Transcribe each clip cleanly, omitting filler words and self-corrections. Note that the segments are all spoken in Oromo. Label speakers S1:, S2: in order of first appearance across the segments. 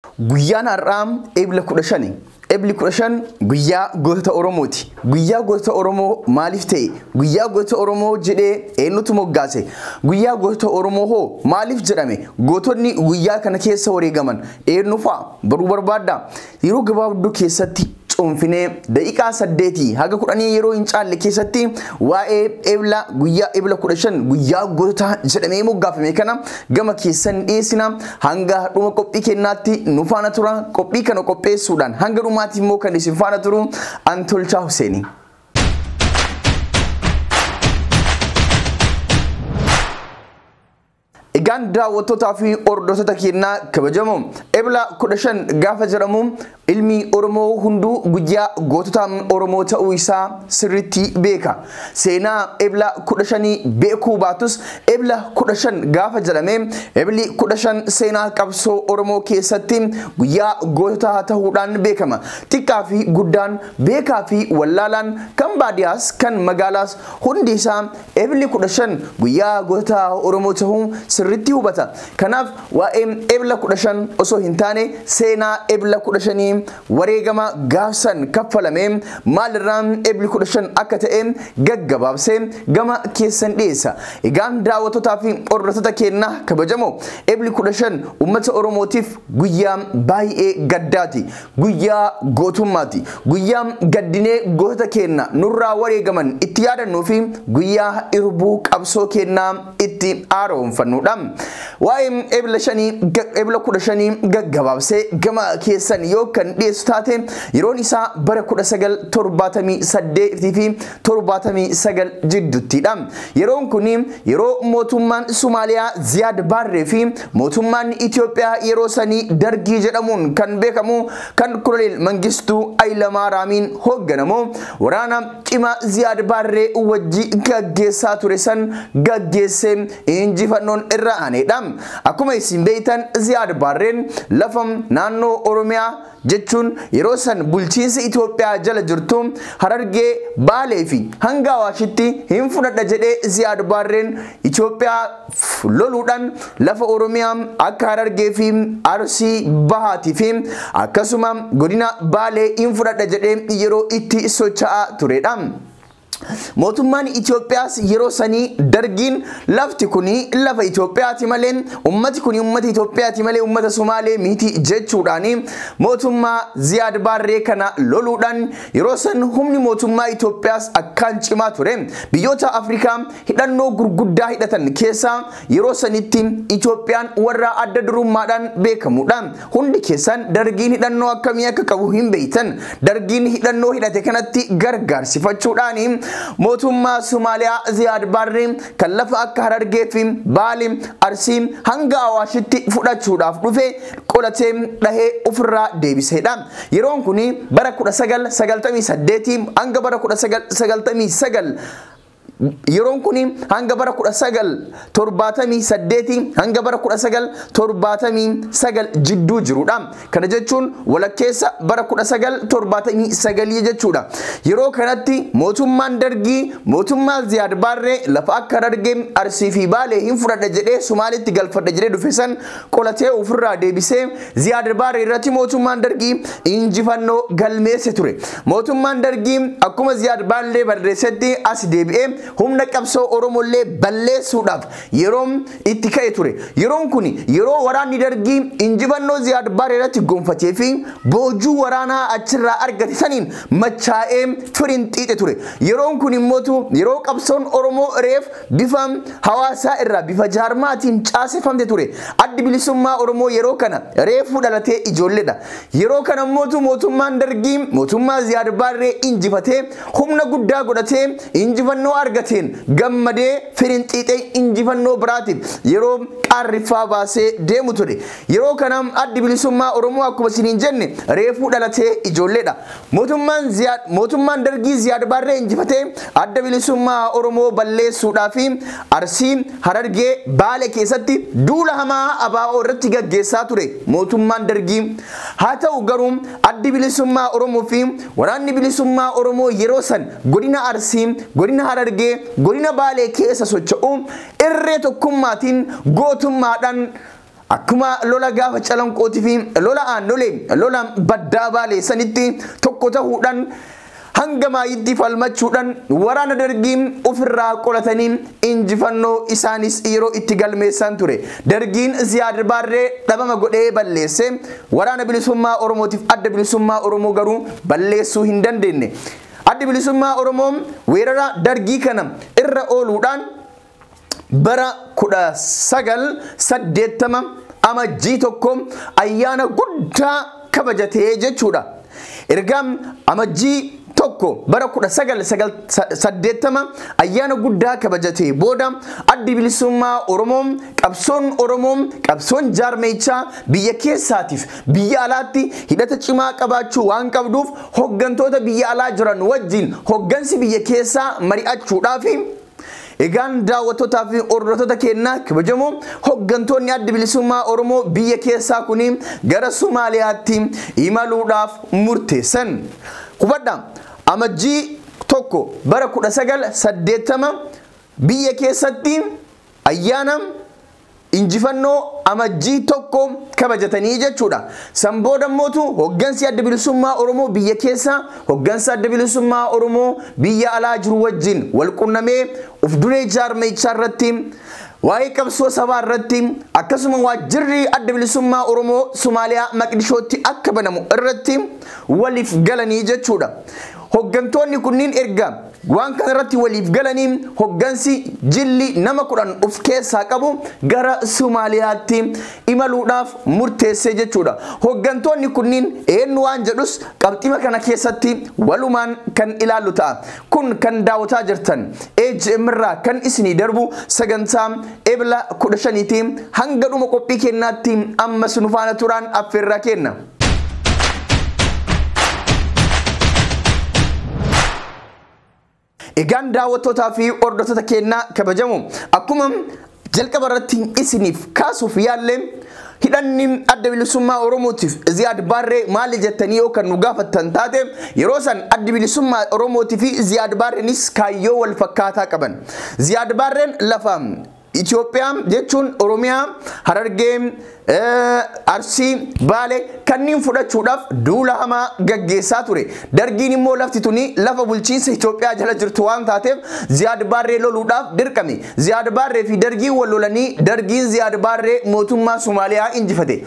S1: Guyyaan har'aa Ebla 15. Ebli 15 guyyaa gootota Oromooti. Guyyaa gootota Oromoo maaliif ta'e? Guyyaa gootota Oromoo jedhee eenyutu moggaase? Guyyaa gootota Oromoo hoo maaliif jedhame? Gootonni guyyaa kana keessa wareegaman eenyu fa'a? Baruu barbaadda. Yeroo gabaabduu keessatti Onfine daqiiqaa 8 haga 10 yeroo hin caalle keessatti waa'ee Ebla guyyaa Ebla 15 guyyaa gootota jedhamee moggaafame kana gama keessan dhiyeessina hanga dhuma qophii kennaatti nu faana tura qophii kana qopheessuudhaan hanga dhumaatti immoo kan isin faana turu Antolchaa Huseeni. Egaan daawwattootaa fi hordoftoota keenyaa kabajamoo Ebla 15 gaafa jedhamu ilmi Oromoo hunduu guyyaa gootota Oromoo ta'uu isaa sirriitti beeka. Seenaa Ebla 15 beekuu baatus Ebla 15 gaafa jedhame Ebli 15 seenaa qabsoo Oromoo keessatti guyyaa gootota ta'uudhaan beekama. Xiqqaa fi guddaan beekaa fi wallaalaan kan baadiyyaas kan magaalaas hundi isaa Ebli 15 guyyaa gootota Oromoo ta'uu sirriitti hubata. Kanaaf waa'ee Ebla 15 osoo hin taane seenaa Ebla 15 wareegama gaafsan kaffalame maalirraan Ebli 15 akka ta'e gaggabaabsee gama keessan dhiyeessa. Egaan daawwattootaa fi hordoftoota keenyaa kabajamoo Ebli 15 uummata Oromootiif guyyaa baay'ee gaddaati. Guyyaa gootummaati. Guyyaa gaddinee gootota keenya nurraa wareegaman itti yaadannuu fi guyyaa irbuu qabsoo keenyaa itti aaroonfannuudha. Waa'ee Ebla 15 gaggabaabsee gama keessan yoo kan dhiyeessu taate yeroon isaa bara 1978 fi 79 jidduuttidha. Yeroon kun yeroo mootummaan Somaaliyaa Ziyaad Barree fi mootummaan Itoophiyaa yeroo sanii Dargii jedhamuun kan beekamu kan Koloneel Mangistuu Hayilamaariyaamiin hoogganamu waraana cimaa Ziyaad Barree wajji gaggeessaa ture san gaggeessee injifannoon irra aanedha. Akkuma isin beektan Ziyaad Barreen lafa naannoo Oromiyaa jechuun yeroo san bulchiinsa Itoophiyaa jala jirtu Harargee Baalee fi hanga Awaashitti hin fudhadha jedhee Ziyaad Barreen Itoophiyaa loluudhaan lafa Oromiyaa akka Harargee fi Arsii Bahaatii fi akkasuma godina Baalee hin fudhadha jedhee yeroo itti socho'aa turedha. Mootummaan Itoophiyaas yeroo sanii Dargiin lafti kuni lafa Itoophiyaati malee ummati kuni ummata Itoophiyaati malee ummata Somaalee miti jechuudhaan mootummaa Ziyaad Barree kana loluudhaan yeroo san humni mootummaa Itoophiyaas akkaan cimaa ture. Biyyoota Afrikaa hidhannoo gurguddaa hidhatan keessaa yeroo sanitti Itoophiyaan warra adda durummaadhaan beekamudha. Hundi keessan Dargiin hidhannoo akkamii akka qabu hin beektan. Dargiin hidhannoo hidhate kanatti gargaarsifachuudhaan mootummaa Somaaliyaa Ziyaad Barree kan lafa akka Harargee fi Baalee Arsii hanga Awaashitti fudhachuudhaaf dhufe qolatee dhahee ofirraa deebiseedha. Yeroon kun bara 1998 hanga bara 1999 yeroon kun hanga bara 1978 hanga bara 1979 jidduu jirudha. Kana jechuun walakkeessa bara 1979 jechuudha. Yeroo kanatti mootummaan Dargii mootummaa Ziyaad Barree lafa akka Harargee Arsii fi Baalee hin fudhadha jedhee Somaalitti galfadha jedhee dhufe san qolatee ofirraa deebisee Ziyaad Barree irratti mootummaan Dargii injifannoo galmeesse ture. Mootummaan Dargii akkuma Ziyaad Barree barreessetti as deebi'ee humna qabsoo Oromollee balleessuudhaaf yeroo itti ka'e ture. Yeroon kun yeroo waraanni Dargii injifannoo Ziyaad Barree irratti gonfatee fi boojuu waraanaa achirraa argate saniin machaa'ee firinxiixe ture. Yeroon kun immoo yeroo qabsoon Oromoo reef bifa hawaasaa irraa bifa jaarmaatiin caaseffamte ture. Addi bilisummaa Oromoo yeroo kana reefuu dhalatee ijoolleedha. Yeroo kana mootummaan Dargii mootummaa Ziyaad Barree injifatee humna guddaa godhatee injifannoo argateen gammadee firinxiixe injifannoo biraatiif yeroo qaarriffaa baasee deemu ture. Yeroo kana addi bilisummaa Oromoo akkuma isiniin jenne reefuu dhalatee ijoolleedha. Mootummaan Dargii Ziyaad Barree injifatee adda bilisummaa Oromoo balleessuudhaaf Arsii Harargee Baalee keessatti duula hamaa abaa'oo irratti gaggeessaa ture mootummaan Dargii. Haa ta'u garuu addi bilisummaa Oromoo fi waraanni bilisummaa Oromoo yeroo san godina Arsii godina Harargee godina Baalee keessa socho'u irree tokkummaatiin gootummaadhaan akkuma lola gaafa calanqootii fi lola aannolee lola baddaa baalee sanitti tokko ta'uudhaan hanga maayitti falmachuudhaan waraana dargiin ofirraa qolatanii injifannoo isaanis yeroo itti galmeessan ture. Dargiin Ziyaad Barree dhabama godhee balleesse waraana bilisummaa Oromootiif adda bilisummaa Oromoo garuu balleessuu hin dandeenye. Adda bilisummaa Oromoo weerara dargii kana irra ooluudhaan bara 1980 amajjii tokko ayyaana guddaa kabajatee jechuudha. Ergam amajjii tokko bara 1980 ayyaana guddaa kabajatee booda addi bilisummaa Oromoo qabsoon jaarmeechaa biyya keessaatiif biyya alaatti hidhata cimaa qabaachuu waan qabduuf hoggantoota biyya alaa jiran wajjin hoggansi biyya keessaa mari'achuudhaaf egaan daawwattootaa fi hordoftoota keenyaa kabajamoo hoggantoonni adda bilisummaa Oromoo biyya keessaa kuni gara Somaaliyaatti imaluudhaaf murteessan. Hubadhaa amajjii tokko bara 1980 biyya keessatti ayyaana injifannoo amajjii tokko kabajatanii jechuudha. Sanbooda mootu hoggansi adda bilisummaa Oromoo biyya keessa hoggansa adda bilisummaa Oromoo biyya alaa jiru wajjin wal qunnamee uf duree jaarmeechaa irratti waa'ee qabsoo sabaa irratti akkasuma waajjirri adda bilisummaa Oromoo Somaaliyaa Maqdishootti akka banamu irratti waliif galanii jechuudha. Hoggantoonni kunniin erga waan kana irratti waliif galanii hoggansi jilli nama 10 of keessaa qabu gara Somaaliyaatti imaluudhaaf murteessee jechuudha. Hoggantoonni kunniin eenyu waan jedhus qabxima kana keessatti walumaan kan ilaallu ta'a. Kun kan daawwataa jirtan AGM irraa kan isinii darbu sagantaa Ebla 15tiin hanga dhuma qophii kennaatti amma sunu faana turaan affeerraa kenna. Egaan daawwattootaa fi hordoftoota keenyaa kabajamoo akkuma jalqaba irratti isiniif kaasuuf yaalle hidhanni adda bilisummaa Oromootiif Ziyaad Barree maali jettanii yoo kan nu gaafattan taate yeroo san adda bilisummaa Oromootii fi Ziyaad Barreenis kaayyoo wal fakkaataa qaban. Ziyaad Barreen lafa Itoophiyaa jechuun Oromiyaa Harargee Arsii Baalee kanniin fudhachuudhaaf duula hamaa gaggeessaa ture. Dargiin immoo lafti tuni lafa bulchiinsa Itoophiyaa jala jirtu waan taateef Ziyaad Barree loluudhaaf dirqame. Ziyaad Barree fi dargiin wal lolanii dargiin Ziyaad Barree mootummaa Somaaliyaa injifate.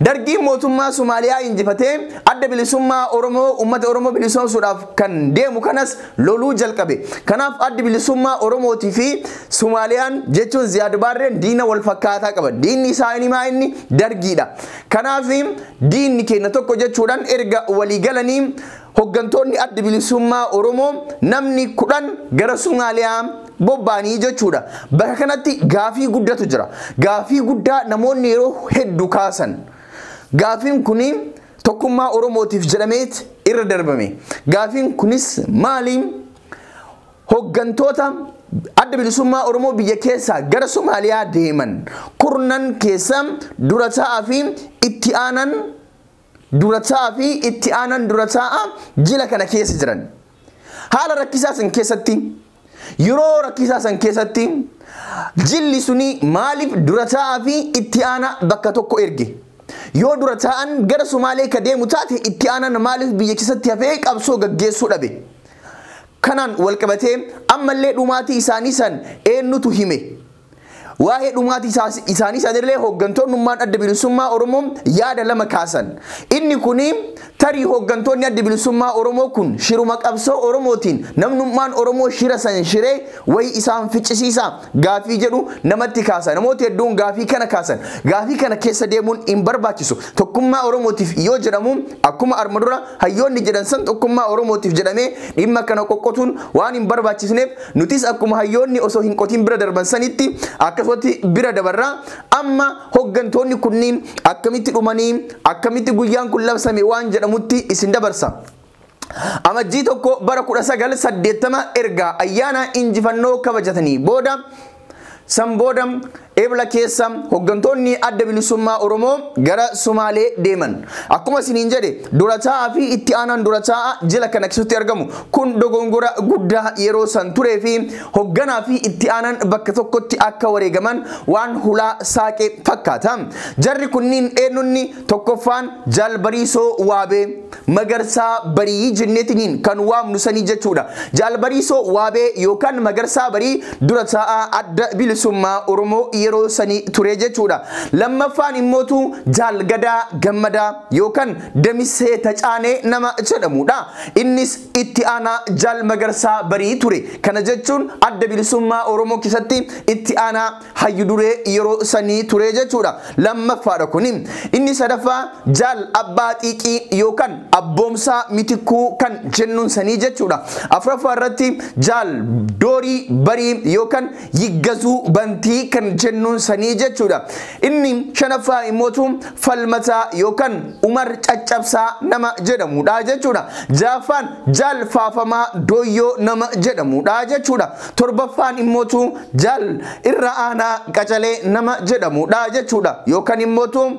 S1: Dargiin mootummaa Somaaliyaa injifatee adda bilisummaa Oromoo uummata Oromoo bilisoomsuudhaaf kan deemu kanas loluu jalqabe. Kanaaf adda bilisummaa Oromootii fi Somaaliyaan jechuun Ziyaad Barreen diina wal fakkaataa qaban. Diinni isaanii maa inni dargiidha. Kanaaf diinni keenya tokko jechuudhaan erga walii galanii hoggantoonni adda bilisummaa Oromoo namni 10 gara Somaaliyaa bobba'anii jechuudha. Bakka kanatti gaafii guddatu jira. Gaafii guddaa namoonni yeroo hedduu kaasan. Gaafiin kuni tokkummaa Oromootiif jedhameet irra darbame. Gaafiin kunis maali? Hoggantoota adda bilisummaa Oromoo biyya keessa gara Somaaliyaa deeman kurnan keessa dura ta'aa fi itti aanan dura ta'aa jila kana keessa jiran. Haala rakkisaa san keessatti yeroo rakkisaa san keessatti jilli suni maaliif dura ta'aa fi itti aana bakka tokko erge? Yoo dura ta'an gara Somaaliyaa ka deemu taate itti aanan maaliif biyya keessatti hafee qabsoo gaggeessuu dhabe? Kanaan wal qabatee ammallee dhumaatii isaanii san eenyutu hime? Waa'ee dhumaatii isaanii sanillee hoggantoonnummaan adda bilisummaa Oromoo yaada lama kaasan. Inni kuni tarii hoggantoonni adda bilisummaa Oromoo kun shiruma qabsoo Oromootiin namnummaan Oromoo shira san shiree wayi isaan ficcisiisa gaafii jedhu namatti kaasa. Namooti hedduun gaafii kana kaasan. Gaafii kana keessa deemuun hin barbaachisu. Tokkummaa Oromootiif yoo jedhamu akkuma arma dura hayyoonni jedhan san tokkummaa Oromootiif jedhamee dhimma kana qoqqotuun waan hin barbaachisneef nutis akkuma hayyoonni osoo hin qotiin bira darban sanitti akkasumatti bira dabarraa amma hoggantoonni kunniin akkamitti dhumanii akkamitti guyyaan kun labsame waan jedhamutti isin dabarsa. Amajjii tokko bara 1980 erga ayyaana injifannoo kabajatanii booda Sambodam Ebla keessa hoggantoonni adda bilisummaa Oromoo gara Somaalee deeman. Akkuma isiniin jedhe durataa fi itti aanaan durataa jila kana keessatti argamu kun dogongora guddaa yeroo san turee fi hogganaa fi itti aanaan bakka tokkotti akka wareegaman waan hulaa saaqee fakkaata. Jarri kunniin eenyunni tokkoffaan Jaalbariisoo Waabee Magarsaa Barii jenneetiniin kan waamnu sanii jechuudha. Jaalbariisoo Waabee yookaan Magarsaa Barii durataa adda bilisummaa Oromoo yeroo sanii ture jechuudha. Lammaffaan immootu Jaalgadaa Gammadaa yookaan Damisee Tacaanee nama jedhamudha. Innis itti aanaa Jaal Magarsaa Barii ture. Kana jechuun adda bilisummaa Oromoo keessatti itti aanaa hayyu duree yeroo sanii ture jechuudha. Lammaffaadha kuni. Inni sadaffaa Jaal Abbaa Xiiqii yookaan Abboomsaa Mitikuu kan jennuun sanii jechuudha. Afuraffaa irratti Jaal Doorii Barii yookaan Yiggazuu Bantii kan jennuun sanii jechuudha. Inni shanaffaa immootu Falmataa yookaan Umar Caccabsaa nama jedhamudha jechuudha. Jaaffaan Jaal Faafamaa Dooyyoo nama jedhamudha jechuudha. Torbaffaan immootu Jaal Irra Aanaa Qacalee nama jedhamudha jechuudha. Yookaan immootu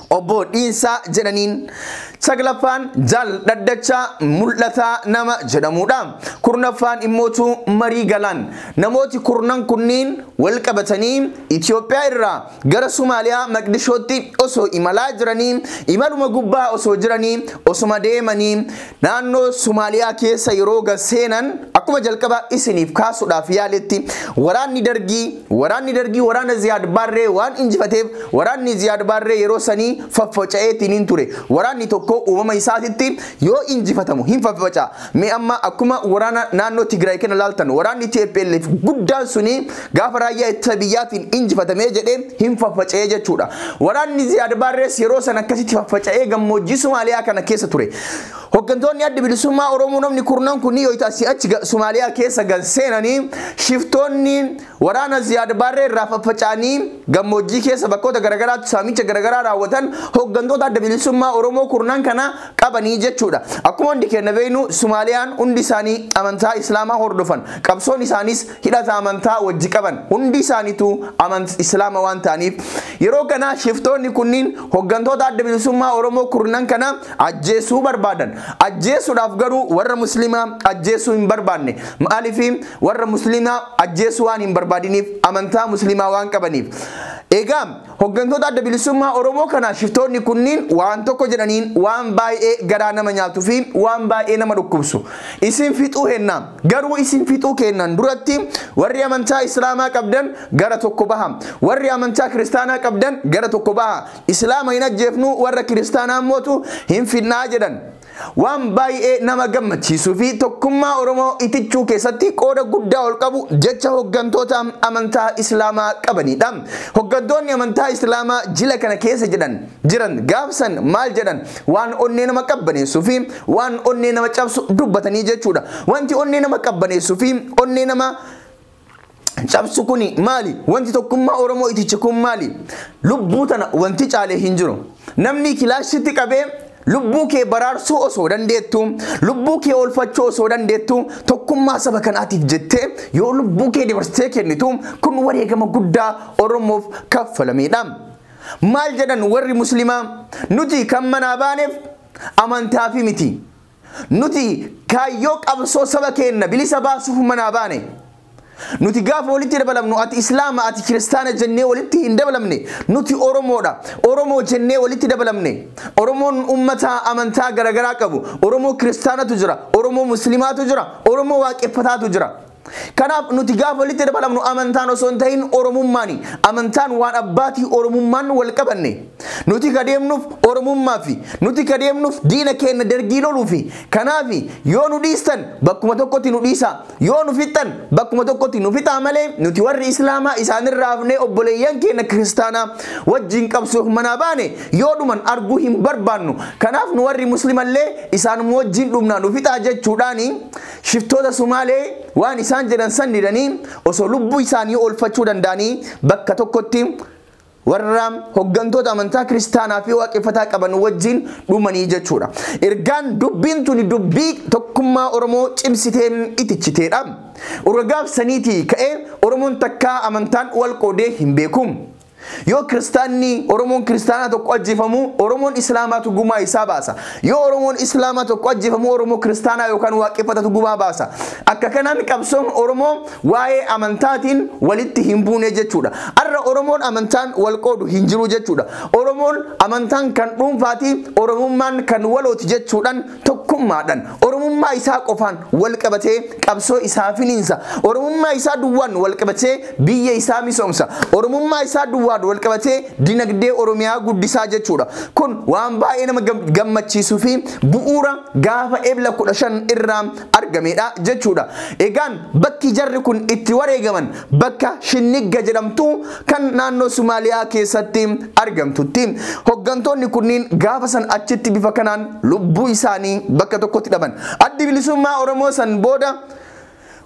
S1: Obbo Dhiinsaa jedhaniin. Saglaffaan Jaal Daddachaa Mul'ataa nama jedhamudha. Kurnaffaan immootu Marii Galaan. Namooti kurnan kunniin wal qabatanii Itoophiyaa irraa gara Somaaliyaa Maqdishootti osoo imalaa jiranii imaluma gubbaa osoo jiranii osuma deemanii naannoo Somaaliyaa keessa yeroo seenan akkuma jalqaba isiniif kaasuudhaaf yaaletti waraanni dargii waraana Ziyaad Barree waan injifateef waraanni Ziyaad Barree yeroo sanii faffaca'eetiin ture. Waraanni tokko uumama isaatitti yoo injifatamu hin faffaca'a. Mee amma akkuma waraana naannoo Tigraay kana laaltan waraanni TPLF guddaan suni gaafa raayyaa ittisa biyyaatiin injifatamee jedhee hin faffaca'ee jechuudha. Waraanni Ziyaad Barrees yeroo san akkasitti faffaca'ee gammoojjii Somaaliyaa kana keessa ture. Hoggantoonni adda bilisummaa Oromoo namni kurnan kunni yoo itti achi Somaaliyaa keessa seenanii shiftoonni waraana Ziyaad Barree irraa faffaca'anii gammoojjii keessa bakkoota garagaraatti saamicha garagaraa raawwatan hoggantoota adda bilisummaa Oromoo kurnan kana qabanii jechuudha. Akkuma hundi keenya beeknu Somaaliyaan hundi isaanii amantaa Islaamaa hordofan. Qabsoon isaanis hidhata amantaa wajji qaban. Hundi isaaniitu amantaa Islaamaa waan ta'aniif yeroo kana shiftoonni kunniin hoggantoota adda bilisummaa Oromoo kurnan kana ajjeesuu barbaadan. Ajjeesuudhaaf garuu warra Muslimaa ajjeesuu hin barbaanne. Maaliif warra Muslimaa ajjeesuu waan hin barbaadiniif amantaa Muslimaa waan qabaniif. Egaa hoggantoota adda bilisummaa Oromoo kana shiftoonni kunniin waan tokko jedhaniin waan baay'ee garaa nama nyaatuu fi waan baay'ee nama dhukkubsu. Isin fixuu henna garuu isin fixuu kennan duratti warri amantaa Islaamaa qabdan gara tokko baha. Warri amantaa Kiristaanaa qabdan gara tokko baha. Islaama hin ajjeefnu warra Kiristaanaa mootu hin finnaa jedhan. Waan baay'ee nama gammachiisuu fi tokkummaa Oromoo itichuu keessatti qooda guddaa ol qabu jecha hoggantoota amantaa Islaamaa qabanidha. Hoggantoonni amantaa Islaamaa jila kana keessa jiran gaafsan maal jedhan waan onnee nama qabbaneessuu fi waan onnee nama cabsu dubbatanii jechuudha. Wanti onnee nama qabbaneessuu fi onnee nama cabsu kuni maali? Wanti tokkummaa Oromoo itichi kun maali? Lubbuu tana wanti caalee hin jiru. Namni kilaashitti qabee lubbuu kee baraarsuu osoo dandeettu lubbuu kee oolfachuu osoo dandeettu tokkummaa saba kanaatiif jettee yoo lubbuu kee dabarsitee kennitu kun wareegama guddaa Oromoof kaffalamedha. Maal jedhan warri Muslimaa? Nuti kan manaa baaneef amantaa fi miti. Nuti kaayyoo qabsoo saba keenya bilisa baasuuf manaa baane. Nuti gaafa walitti dabalamnu ati Islaama ati Kiristaana jennee walitti hin dabalamne. Nuti Oromoodha. Oromoo jennee walitti dabalamne. Oromoon ummata amantaa garagaraa qabu. Oromoo Kiristaanatu jira. Oromoo Muslimaatu jira. Oromoo waaqeffataatu jira. Kanaaf nuti gaafa walitti dabalamnu amantaan osoo hin ta'in Oromummaani. Amantaan waan abbaatii Oromummaan wal qabanne. Nuti kadeemnuuf Oromummaafi. Nuti kadeemnuuf diina keenya dargii loluufi. Kanaafi yoo nu dhiistan bakkuma tokkotti nu dhiisa. Yoo nu fixxan bakkuma tokkotti nu fixaa malee nuti warri Islaamaa isaanirraa hafnee obboleeyyan keenya Kiristaanaa wajjin qabsuuf manaa baane yoo dhuman arguu hin barbaannu. Kanaaf nu warri Muslimallee isaanuma wajjin dhumnaa nu fixaa jechuudhaani shiftoota Somaalee waan isaan jedhan san didanii osoo lubbuu isaanii oolfachuu danda'anii bakka tokkotti warra hoggantoota amantaa Kiristaanaa fi waaqeffataa qaban wajjin dhumanii jechuudha. Ergaan dubbiin tuni dubbii tokkummaa Oromoo cimsitee itichiteedha. Uragaaf saniitii ka'ee Oromoon takka amantaan wal qoodee hin beekum. Yoo kiristaanni Oromoon kiristaanaa tokko ajjeefamu Oromoon islaamaatu gumaa isaa baasa. Yoo Oromoon islaamaa tokko ajjeefamu Oromoo kiristaanaa yookaan waaqeffatatu gumaa baasa. Akka kanaan qabsoon Oromoo waa'ee amantaatiin walitti hin buune jechuudha. Arra Oromoon amantaan wal qoodu hin jiru jechuudha. Oromoon amantaan kan dhuunfaati, Oromummaan kan walooti jechuudhaan tokkummaadhaan Oromummaa isaa qofaan wal qabatee qabsoo isaa finiinsa. Oromummaa isaa duwwaan wal qabatee biyya isaa misoomsa. Oromummaa isaa duwwaan wal qabatee dinagdee Oromiyaa guddisaa jechuudha. Kun waan baay'ee nama gammachiisuu fi bu'uura gaafa Ebla 15 irraa argamedha jechuudha. Egaan bakki jarri kun itti wareegaman bakka Shinniga jedhamtu kan naannoo Somaaliyaa keessatti argamtutti. Hoggantoonni kunniin gaafa san achitti bifa kanaan lubbuu isaanii bakka tokkotti dhaban. Addi bilisummaa Oromoo san booda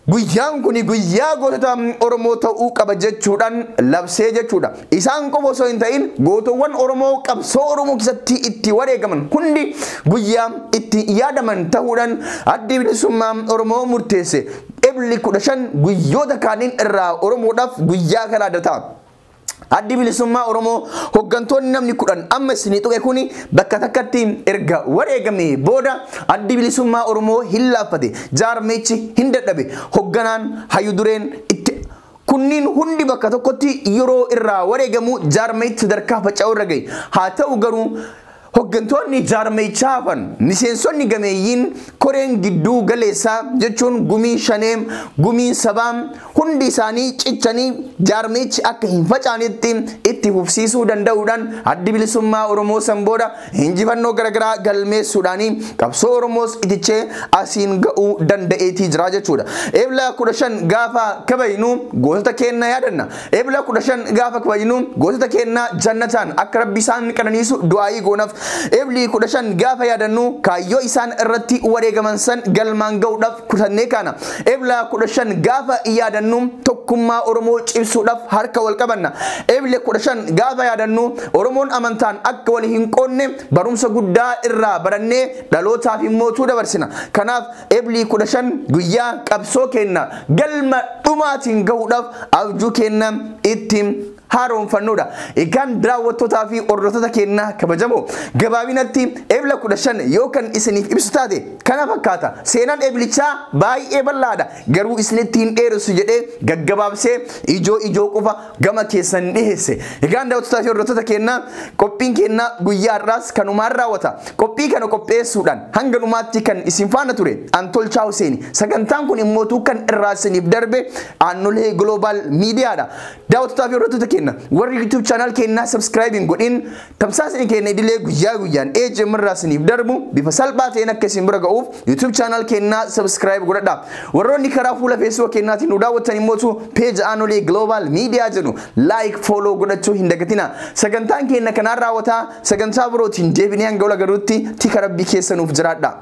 S1: Guyyaan kuni guyyaa gootota Oromoo ta'uu qaba jechuudhaan labsee jechuudha. Isaan qofa osoo hin ta'in gootowwan Oromoo qabsoo Oromoo keessatti itti wareegaman hundi guyyaa itti yaadaman ta'uudhaan addi bilisummaa Oromoo murteesse. Ebli 15 guyyoota kaaniin irraa Oromoodhaaf guyyaa kana adda ta'a. Addi bilisummaa Oromoo hoggantoonni namni 10 amma isinii tuqe kuni bakka takkatti erga wareegamee booda addi bilisummaa Oromoo hin laaffate, jaarmeechi hin dadhabe, hogganaan hayyu dureen itti kunniin hundi bakka tokkotti yeroo irraa wareegamu jaarmeechi sadarkaa faca'uu irra gahe. Haa ta'u garuu hoggantoonni jaarmeechaa hafan miseensonni gameeyyiin koreen gidduu galeessaa jechuun gumii shaneem gumii sabaam hundi isaanii cichanii jaarmeechi akka hin facaanetti itti fufsiisuu danda'uudhaan addi bilisummaa Oromoo san booda injifannoo garagaraa galmeessuudhaanii qabsoo Oromoos itichee asiin ga'uu danda'eetii jira jechuudha. Ebla 15 gaafa kabajnu gootota keenya yaadanna. Ebla 15 gaafa kabajnu gootota keenya jannataan akka Rabbi isaan qananiisu du'aayii goonaaf. Ebli 15 gaafa yaadannu kaayyoo isaan irratti wareegaman san galmaan ga'uudhaaf kutannee kana. Ebla 15 gaafa yaadannu tokkummaa Oromoo cimsuudhaaf harka wal qabanna. Ebli 15 gaafa yaadannu Oromoon amantaan akka wal hin qoonne barumsa guddaa irraa barannee dhalootaaf immoo dabarsina. Kanaaf Ebli 15 guyyaa qabsoo keenya galma dhumaatiin ga'uudhaaf abjuu keenya ittiin haaromfannuudha. Egaan daawwattootaa fi hordoftoota keenya kabajamoo gabaabinatti Ebla 15 yookaan isiniif ibsu taate kana fakkaata. Seenaan Eblichaa baay'ee bal'aadha. Garuu isinitti hin dheeressu jedhee gaggabaabsee ijoo qofa gama keessan dhiheesse. Egaan daawwattootaa fi hordoftoota keenya qophiin keenya guyyaa irraas kanumaan raawwata. Qophii kana qopheessuudhaan hanga dhumaatti kan isin faana ture Antolchaa Hussein. Sagantaan kun immoo kan irraa isiniif darbe Aannolee Global Miidiyaadha. Daawwattootaa fi hordoftoota keenya warri YouTube channel keenya subscribing godhin tamsaasni keenya idilee guyyaa guyyaan AJM irraa isiniif darbu bifa salphaa ta'een akka isin bira ga'uuf YouTube channel keenya subscribe godhadha. Warroonni karaa fuula Facebook keenyaatiin nu daawwatan immoo page Aannolee Global Media jedhu like follow godhachuu hin dagatina. Sagantaan keenya kanaan raawwataa sagantaa birootiin deebinee hanga wal agarruutti tika Rabbii keessanuuf jiraadha.